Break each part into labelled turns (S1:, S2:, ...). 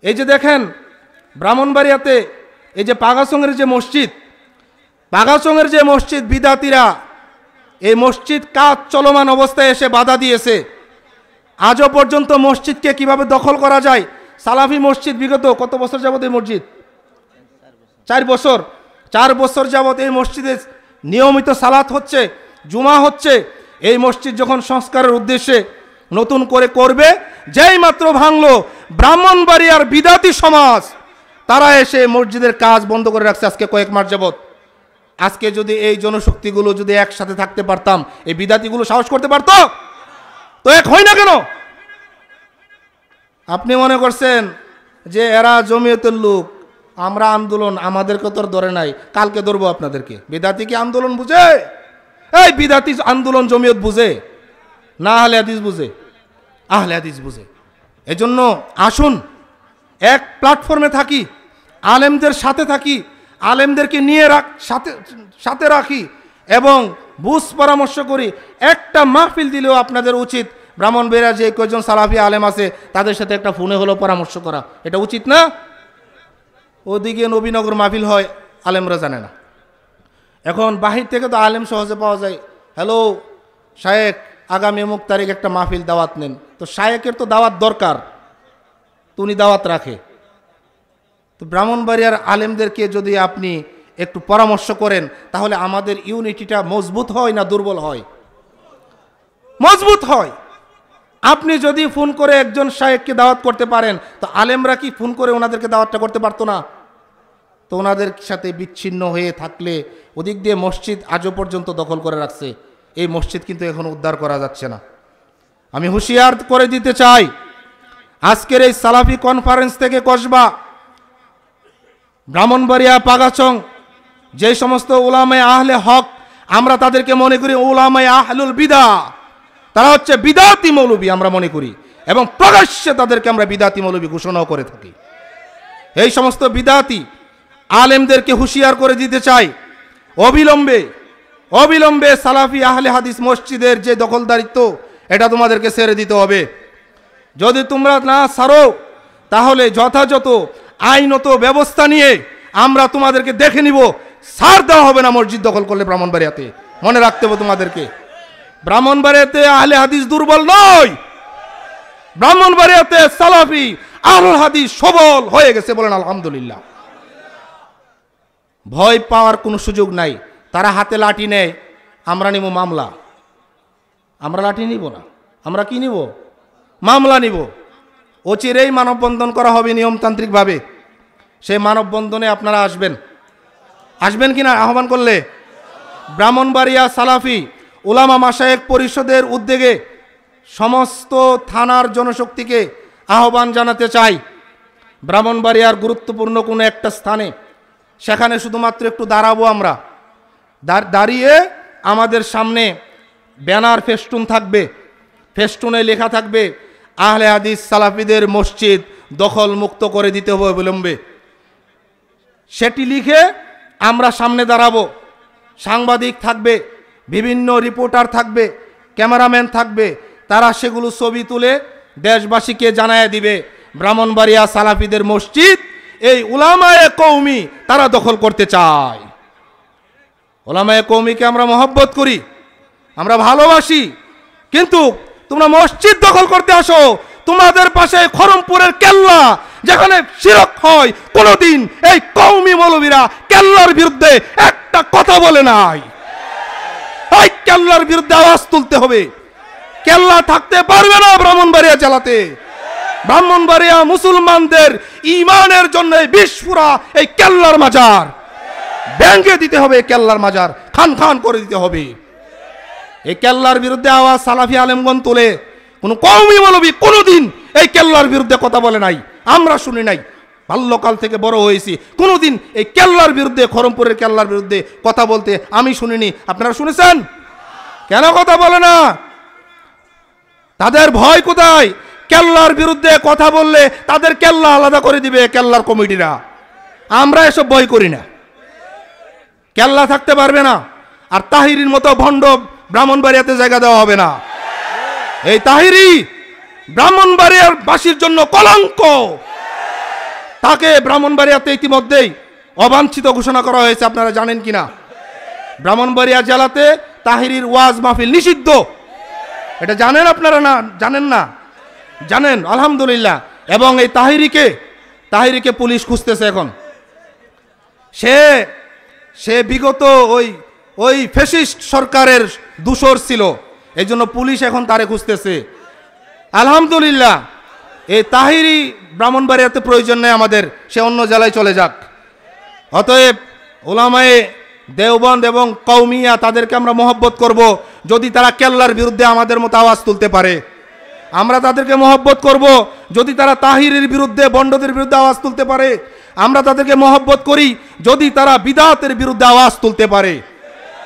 S1: এই যে দেখেন ব্রাহ্মণবাড়িয়াতে এই যে পাগাসংয়ের যে মসজিদ বিদাতিরা এই মসজিদ কাজ চলমান অবস্থায় এসে বাধা দিয়েছে। আজও পর্যন্ত মসজিদকে কিভাবে দখল করা যায়, সালাফি মসজিদ বিগত কত বছর যাবত এই মসজিদ 4 বছর যাবত এই মসজিদে নিয়মিত সালাত হচ্ছে, জুমা হচ্ছে। এই মসজিদ যখন সংস্কারের উদ্দেশ্যে নতুন করে করবে, যেই মাত্র ভাঙলো ব্রাহ্মণবাড়িয়ার বিদাতি সমাজ, তারা এসে মসজিদের কাজ বন্ধ করে রাখছে আজকে কয়েক মাস যাবত। আজকে যদি এই জনশক্তিগুলো যদি একসাথে থাকতে পারতাম, এই বিদাতিগুলো সাহস করতে পারতো? তো এক হয় না কেন? আপনি মনে করছেন যে এরা জমিয়তের লোক, আমরা আন্দোলন, আমাদেরকে তো ধরে নাই, কালকে ধরবো আপনাদেরকে। বিদাতি কি আন্দোলন বুঝে? এই বিদাতি আন্দোলন জমিয়ত বুঝে না, আহলে হাদিস বুঝে? আহলে হাদিস বুঝে। এজন্য আসুন এক প্ল্যাটফর্মে থাকি, আলেমদের সাথে থাকি, আলেমদেরকে নিয়ে সাথে রাখি এবং বুঝ পরামর্শ করি। একটা মাহফিল দিলেও আপনাদের উচিত ব্রাহ্মণবাড়িয়ার যে কয়েকজন সালাফি আলেম আছে তাদের সাথে একটা ফোনে হলো পরামর্শ করা, এটা উচিত না? ওদিকে নবীনগর মাহফিল হয়, আলেমরা জানে না। এখন বাহির থেকে তো আলেম সহজে পাওয়া যায়। হ্যালো শায়েক, আগামী অমুক তারিখ একটা মাহফিল দাওয়াত নেন। তো শায়েকের তো দাওয়াত দরকার, তো উনি দাওয়াত রাখে। তো ব্রাহ্মণবাড়িয়ার আলেমদেরকে যদি আপনি একটু পরামর্শ করেন, তাহলে আমাদের ইউনিটিটা মজবুত হয় না দুর্বল হয়? মজবুত হয়। আপনি যদি ফোন করে একজন শায়েককে দাওয়াত করতে পারেন, তো আলেমরা কি ফোন করে ওনাদেরকে দাওয়াতটা করতে পারতো না? তো ওনাদের সাথে বিচ্ছিন্ন হয়ে থাকলে ওদিক দিয়ে মসজিদ আজও পর্যন্ত দখল করে রাখছে। এই মসজিদ কিন্তু এখন উদ্ধার করা যাচ্ছে না। আমি হুঁশিয়ার করে দিতে চাই, আজকের এই সালাফি কনফারেন্স থেকে কসবা, ব্রাহ্মণবাড়িয়া, পাগাচং, যে সমস্ত উলামায়ে আহলে হক, আমরা তাদেরকে মনে করি উলামায়ে আহলুল বিদা, তারা হচ্ছে বিদাতি মৌলবী আমরা মনে করি, এবং প্রকাশ্যে তাদেরকে আমরা বিদাতি মৌলবী ঘোষণাও করে থাকি। এই সমস্ত বিদাতি আলেমদেরকে হুঁশিয়ার করে দিতে চাই, অবিলম্বে সালাফি আহলে হাদিস মসজিদের যে দখলদারিত্ব, এটা তোমাদেরকে ছেড়ে দিতে হবে। যদি তোমরা না ছাড়ো, তাহলে যথাযথ আইনত ব্যবস্থা নিয়ে আমরা তোমাদেরকে দেখে নিব। ছাড় দেওয়া হবে না মসজিদ দখল করলে ব্রাহ্মণবাড়িয়াতে। মনে রাখতে হবে তোমাদেরকে, ব্রাহ্মণবাড়িয়াতে আহলে হাদিস দুর্বল নয়, ব্রাহ্মণবাড়িয়াতে সালাফি আহলুল হাদিস সবল হয়ে গেছে। বলেন আলহামদুলিল্লাহ। ভয় পাওয়ার কোনো সুযোগ নাই। তারা হাতে লাঠি নেয়, আমরা নিব মামলা। আমরা লাঠি নিব না, আমরা কি নিব? মামলা নিব। অচিরেই মানববন্ধন করা হবে নিয়মতান্ত্রিকভাবে। সেই মানববন্ধনে আপনারা আসবেন কিনা আহ্বান করলে? ব্রাহ্মণবাড়িয়া সালাফি উলামা মাশায়েখ পরিষদের উদ্যোগে সমস্ত থানার জনশক্তিকে আহ্বান জানাতে চাই, ব্রাহ্মণবাড়িয়ার গুরুত্বপূর্ণ কোনো একটা স্থানে, সেখানে শুধুমাত্র একটু দাঁড়াবো আমরা। দাঁড়িয়ে আমাদের সামনে ব্যানার ফেস্টুন থাকবে, ফেস্টুনে লেখা থাকবে আহলে হাদিস সালাফিদের মসজিদ দখল মুক্ত করে দিতে হবে অবিলম্বে। সেটি লিখে আমরা সামনে দাঁড়াবো। সাংবাদিক থাকবে, বিভিন্ন রিপোর্টার থাকবে, ক্যামেরাম্যান থাকবে, তারা সেগুলো ছবি তুলে দেশবাসীকে জানায় দিবে ব্রাহ্মণবাড়িয়া সালাফিদের মসজিদ এই উলামায়ে কওমি তারা দখল করতে চায়। উলামায়ে কওমিকে আমরা মহব্বত করি, আমরা ভালোবাসি, কিন্তু তোমরা মসজিদ দখল করতে আসো। তোমাদের পাশে খরমপুরের কেল্লা, যেখানে শিরক হয়, কোনোদিন এই কওমি মৌলবীরা কেল্লার বিরুদ্ধে একটা কথা বলে নাই। এই কেল্লার বিরুদ্ধে আওয়াজ তুলতে হবে। কেল্লা থাকতে পারবে না ব্রাহ্মণবাড়িয়া জেলাতে। ব্রাহ্মণবাড়িয়া মুসলমানদের ঈমানের জন্য বিস্ফোরা এই কেল্লার মাজার ভেঙে দিতে হবে। কেল্লার মাজার খান খান করে দিতে হবে। এই কেল্লার বিরুদ্ধে আওয়াজ সালাফি আলেমগণ তোলে। কোন কওমি মৌলবী কোনোদিন এই কেল্লার বিরুদ্ধে কথা বলে নাই, আমরা শুনি নাই। বাল্যকাল থেকে বড় হয়েছি, কোনোদিন এই কেল্লার বিরুদ্ধে, খরমপুরের কেল্লার বিরুদ্ধে কথা বলতে আমি শুনিনি। আপনারা শুনেছেন? কেন কথা বলে না? তাদের ভয় কোথায়? কেল্লার বিরুদ্ধে কথা বললে তাদের কেল্লা আলাদা করে দিবে কেল্লার কমিটিরা। আমরা এসব ভয় করি না। কেল্লা থাকতে পারবে না। আর তাহিরির মতো ভণ্ড ব্রাহ্মণবাড়িয়াতে জায়গা দেওয়া হবে না। এই তাহিরি ব্রাহ্মণবাড়িয়ার বাসীর জন্য কলঙ্ক, তাকে ব্রাহ্মণবাড়িয়াতে ইতিমধ্যেই অবাঞ্ছিত ঘোষণা করা হয়েছে, আপনারা জানেন কিনা? ব্রাহ্মণবাড়িয়া জেলাতে তাহিরির ওয়াজ মাহফিল নিষিদ্ধ। এটা জানেন আপনারা? না জানেন না? জানেন, আলহামদুলিল্লাহ। এবং এই তাহিরিকে পুলিশ খুঁজতেছে এখন। সে বিগত ওই ফ্যাসিস্ট সরকারের দূষর ছিল, এই জন্য পুলিশ এখন তারে খুঁজতেছে। আলহামদুলিল্লাহ, এই তাহিরি ব্রাহ্মণবাড়িয়াতে প্রয়োজন নেই আমাদের, সে অন্য জেলায় চলে যাক। অতএব ওলামায়ে দেওবন্দ এবং কওমিয়া তাদেরকে আমরা মহব্বত করব যদি তারা কেল্লার বিরুদ্ধে আমাদের মতো আওয়াজ তুলতে পারে। আমরা তাদেরকে মহব্বত করব যদি তারা তাহিরের বিরুদ্ধে, বন্ডদের বিরুদ্ধে আওয়াজ তুলতে পারে। আমরা তাদেরকে মহব্বত করি যদি তারা বিদআতের বিরুদ্ধে আওয়াজ তুলতে পারে।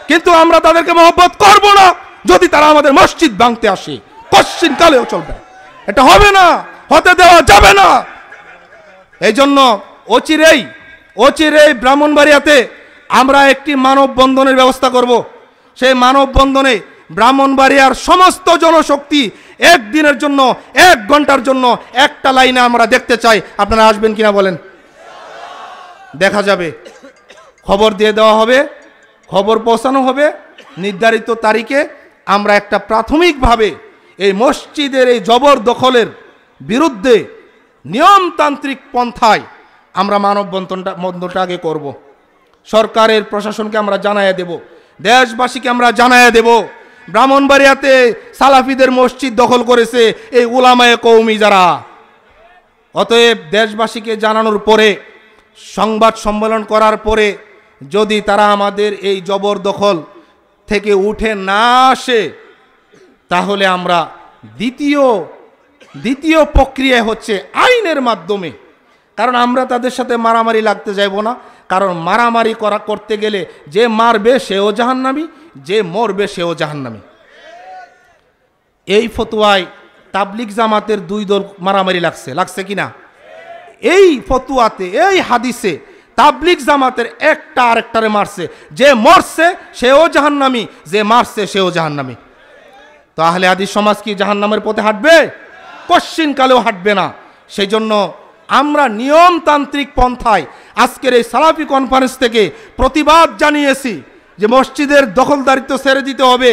S1: কিন্তু আমরা তাদেরকে মহব্বত করব না যদি তারা আমাদের মসজিদ ভাঙতে আসে। কশ্চিন কালেও চলবে, এটা হবে না, হতে দেওয়া যাবে না। এই জন্য অচিরেই ব্রাহ্মণবাড়িয়াতে আমরা একটি মানববন্ধনের ব্যবস্থা করব। সেই মানববন্ধনে ব্রাহ্মণবাড়িয়ার সমস্ত জনশক্তি একদিনের জন্য, 1 ঘন্টার জন্য একটা লাইনে আমরা দেখতে চাই। আপনারা আসবেন কিনা বলেন? দেখা যাবে, খবর দিয়ে দেওয়া হবে, খবর পৌঁছানো হবে। নির্ধারিত তারিখে আমরা একটা প্রাথমিকভাবে এই মসজিদের এই জবরদখলের বিরুদ্ধে নিয়মতান্ত্রিক পন্থায় আমরা মানববন্ধনটা আগে করব। সরকারের প্রশাসনকে আমরা জানাইয়া দেব, দেশবাসীকে আমরা জানাইয়া দেব, ব্রাহ্মণবাড়িয়াতে সালাফিদের মসজিদ দখল করেছে এই উলামায়ে কওমি যারা। অতএব দেশবাসীকে জানানোর পরে, সংবাদ সম্মেলন করার পরে যদি তারা আমাদের এই জবরদখল থেকে উঠে না আসে, তাহলে আমরা দ্বিতীয় প্রক্রিয়া হচ্ছে আইনের মাধ্যমে। কারণ আমরা তাদের সাথে মারামারি লাগতে যাইব না, কারণ মারামারি করতে গেলে যে মারবে সেও জাহান্নামী, যে মরবে সেও জাহান্নামী। এই ফতোয়ায় তাবলিগ জামাতের 2 দল মারামারি লাগছে কিনা? এই ফতোয়াতে, এই হাদিসে তাবলিগ জামাতের একটা আরেকটারে মারছে, যে মরছে সেও জাহান্নামী, যে মারছে সেও জাহান্নামী। তো আহলে হাদিস সমাজ কি জাহান্নামের পথে হাঁটবে? কশ্চিন কালেও হাঁটবে না। সেই জন্য আমরা নিয়মতান্ত্রিক পন্থায় আজকের এই সালাফি কনফারেন্স থেকে প্রতিবাদ জানিয়েছি যে মসজিদের দখলদারিত্ব ছেড়ে দিতে হবে।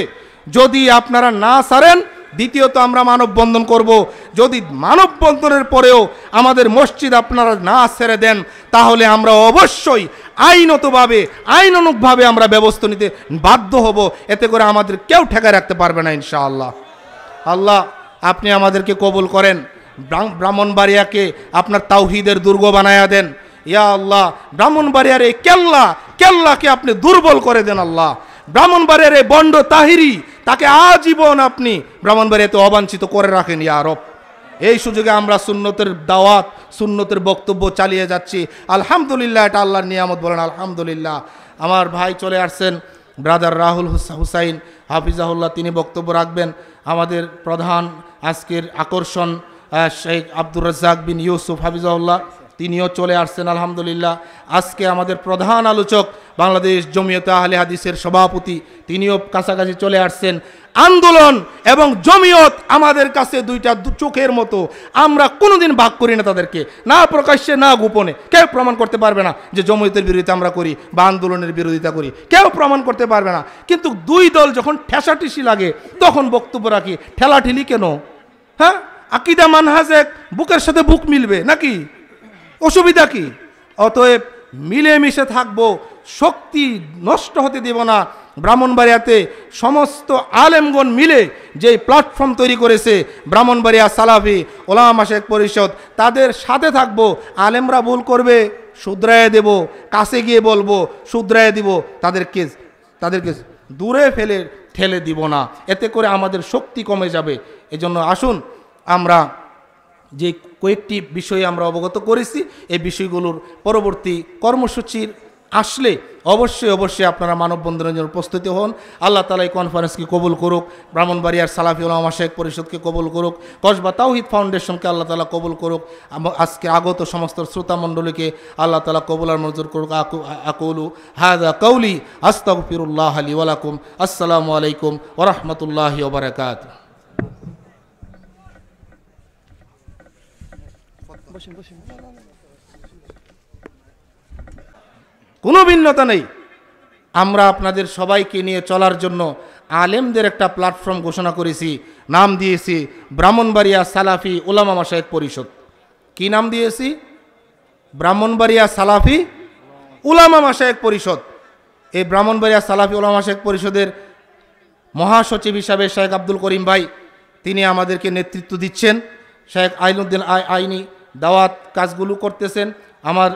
S1: যদি আপনারা না ছাড়েন, দ্বিতীয়ত আমরা মানববন্ধন করব। যদি মানববন্ধনের পরেও আমাদের মসজিদ আপনারা না ছেড়ে দেন, তাহলে আমরা অবশ্যই আইনানুগভাবে আমরা ব্যবস্থা নিতে বাধ্য হব। এতে করে আমাদের কেউ ঠেকায় রাখতে পারবে না ইনশাআল্লাহ। আল্লাহ আপনি আমাদেরকে কবুল করেন, ব্রাহ্মণবাড়িয়াকে আপনার তাওহীদের দুর্গ বানায়া দেন। ইয়া আল্লাহ, ব্রাহ্মণবাড়িয়ার এই কেল্লাকে আপনি দুর্বল করে দেন। আল্লাহ, ব্রাহ্মণবাড়িয়ার এই বন্ড তাহিরি, তাকে আজীবন আপনি ব্রাহ্মণবাড়িয়াতে অবাঞ্ছিত করে রাখেন ইয়া রব। এই সুযোগে আমরা সুন্নতের দাওয়াত, সুন্নতের বক্তব্য চালিয়ে যাচ্ছি। আলহামদুলিল্লাহ, এটা আল্লাহর নিয়ামত, বলেন আলহামদুলিল্লাহ। আমার ভাই চলে আসছেন, ব্রাদার রাহুল হুসাইন হাফিজাহুল্লাহ, তিনি বক্তব্য রাখবেন। আমাদের প্রধান আজকের আকর্ষণ শেখ আব্দুর রাজ্জাক বিন ইউসুফ হাফিজাহুল্লাহ, তিনিও চলে আসছেন আলহামদুলিল্লাহ। আজকে আমাদের প্রধান আলোচক বাংলাদেশ জমিয়তে আহলে হাদিসের সভাপতি, তিনিও কাছাকাছি চলে আসছেন। আন্দোলন এবং জমিয়ত আমাদের কাছে 2টা চোখের মতো, আমরা কোনোদিন ভাগ করি না তাদেরকে, না প্রকাশ্যে না গোপনে। কেউ প্রমাণ করতে পারবে না যে জমিয়তের বিরোধিতা আমরা করি বা আন্দোলনের বিরোধিতা করি, কেউ প্রমাণ করতে পারবে না। কিন্তু 2 দল যখন ঠেসাঠেসি লাগে তখন বক্তব্য রাখি। ঠেলাঠেলি কেন? হ্যাঁ, আকিদা মানহাজে বুকের সাথে বুক মিলবে নাকি? অসুবিধা কি? অতএব মিলেমিশে থাকবো, শক্তি নষ্ট হতে দেব না। ব্রাহ্মণবাড়িয়াতে সমস্ত আলেমগণ মিলে যে প্ল্যাটফর্ম তৈরি করেছে ব্রাহ্মণবাড়িয়া সালাফি ওলামা শেখ পরিষদ, তাদের সাথে থাকবো। আলেমরা ভুল করবে, শুধরায় দেব, কাছে গিয়ে বলবো, শুধরায় দিব, তাদেরকে দূরে ঠেলে দিব না। এতে করে আমাদের শক্তি কমে যাবে। এজন্য আসুন, আমরা যে কয়েকটি বিষয়ে আমরা অবগত করেছি, এই বিষয়গুলোর পরবর্তী কর্মসূচির আসলে অবশ্যই আপনারা মানববন্ধনের জন্য প্রস্তুতি হন। আল্লাহ তাআলা এই কনফারেন্সকে কবুল করুক, ব্রাহ্মণবাড়িয়ার সালাফি ওলামা শেখ পরিষদকে কবুল করুক, কসবা তাওহীদ ফাউন্ডেশনকে আল্লাহ তাআলা কবুল করুক, আজকে আগত সমস্ত শ্রোতামণ্ডলীকে আল্লাহ তাআলা কবুল আর মঞ্জুর করুক। আকুলু হাযা কওলি আস্তাগফিরুল্লাহ লি ওয়া লাকুম। আসসালামু আলাইকুম ওয়া রাহমাতুল্লাহি ওয়া বারাকাতুহু। বসেন। কোনো ভিন্নতা নেই। আমরা আপনাদের সবাইকে নিয়ে চলার জন্য আলেমদের একটা প্ল্যাটফর্ম ঘোষণা করেছি, নাম দিয়েছি ব্রাহ্মণবাড়িয়া সালাফি উলামা মাশায়েখ পরিষদ। কি নাম দিয়েছি? ব্রাহ্মণবাড়িয়া সালাফি উলামা মাশায়েখ পরিষদ। এই ব্রাহ্মণবাড়িয়া সালাফি উলামা মাশায়েখ পরিষদের মহাসচিব হিসাবে শেখ আব্দুল করিম ভাই, তিনি আমাদেরকে নেতৃত্ব দিচ্ছেন। শেখ আইনুদ্দিন আইনি দাওয়াত কাজগুলো করতেছেন। আমার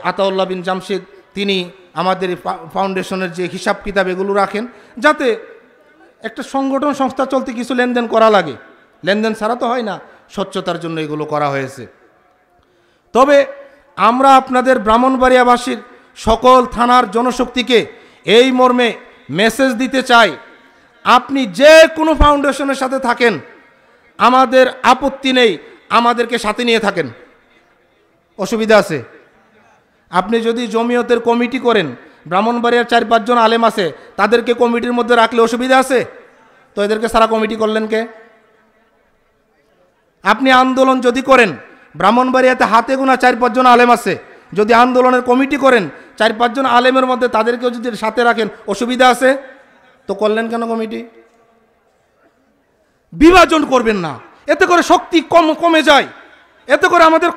S1: আতাউল্লাহ বিন জামশেদ, তিনি আমাদের ফাউন্ডেশনের যে হিসাব কিতাব এগুলো রাখেন, যাতে একটা সংগঠন সংস্থা চলতে কিছু লেনদেন করা লাগে। লেনদেন ছাড়া তো হয় না, স্বচ্ছতার জন্য এগুলো করা হয়েছে। তবে আমরা আপনাদের ব্রাহ্মণবাড়িয়াবাসীর সকল থানার জনশক্তিকে এই মর্মে মেসেজ দিতে চাই, আপনি যে কোনো ফাউন্ডেশনের সাথে থাকেন, আমাদের আপত্তি নেই, আমাদেরকে সাথে নিয়ে থাকেন। অসুবিধা আছে? আপনি যদি জমিয়তের কমিটি করেন, ব্রাহ্মণবাড়িয়ার 4-5 জন আলেম আছে, তাদেরকে কমিটির মধ্যে রাখলে অসুবিধা আছে? তো এদেরকে সারা কমিটি করলেন কে? আপনি আন্দোলন যদি করেন, ব্রাহ্মণবাড়িয়াতে হাতে গোনা 4-5 জন আলেম আছে, যদি আন্দোলনের কমিটি করেন 4-5 জন আলেমের মধ্যে তাদেরকেও যদি সাথে রাখেন, অসুবিধা আছে? তো করলেন কেন কমিটি? বিভাজন করবেন না, এতে করে শক্তি কমে যায়, এতে করে আমাদের